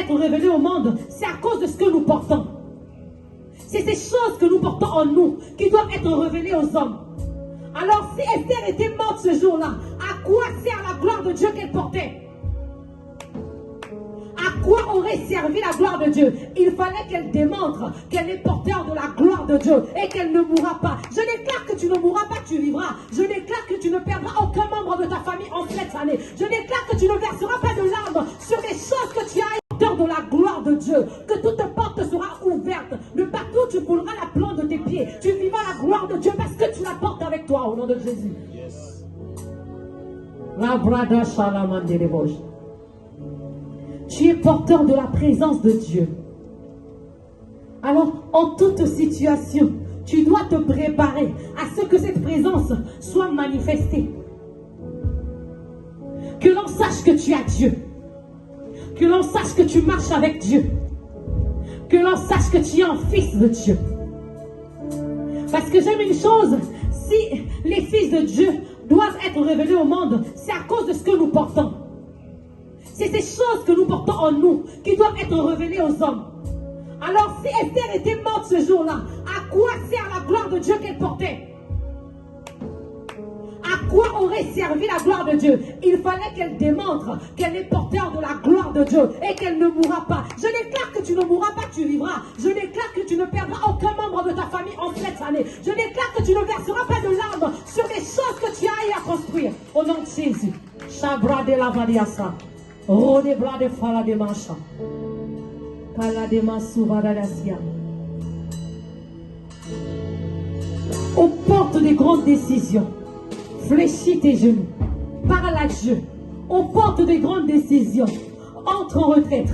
être révélée au monde, c'est à cause de ce que nous portons. C'est ces choses que nous portons en nous qui doivent être révélées aux hommes. Alors si Esther était morte ce jour-là, à quoi sert la gloire de Dieu qu'elle portait? À quoi aurait servi la gloire de Dieu? Il fallait qu'elle démontre qu'elle est porteur de la gloire de Dieu et qu'elle ne mourra pas. Je déclare que tu ne mourras pas, tu vivras. Je déclare que tu ne perdras aucun membre de ta famille en cette année. Je déclare que tu ne verseras pas de larmes sur les choses que tu as, porteur de la gloire de Dieu. Que toute porte sera ouverte. De partout tu fouleras la plante de tes pieds. Tu vivras la gloire de Dieu parce que tu la portes avec toi au nom de Jésus. Yes. Tu es porteur de la présence de Dieu. Alors, en toute situation, tu dois te préparer à ce que cette présence soit manifestée. Que l'on sache que tu as Dieu. Que l'on sache que tu marches avec Dieu. Que l'on sache que tu es un fils de Dieu. Parce que j'aime une chose, si les fils de Dieu doivent être révélés au monde, c'est à cause de ce que nous portons. C'est ces choses que nous portons en nous qui doivent être révélées aux hommes. Alors si Esther était morte ce jour-là, à quoi sert la gloire de Dieu qu'elle portait? À quoi aurait servi la gloire de Dieu? Il fallait qu'elle démontre qu'elle est porteur de la gloire de Dieu et qu'elle ne mourra pas. Je déclare que tu ne mourras pas, tu vivras. Je déclare que tu ne perdras aucun membre de ta famille en cette année. Je déclare que tu ne verseras pas de larmes sur les choses que tu as à construire. Au nom de Jésus. Chabra de la Valiasa. Rode bra de fala de mancha. Kala de masuva d'Alasia. Aux portes des grandes décisions, fléchis tes genoux. Parle à Dieu. Aux portes des grandes décisions, entre en retraite.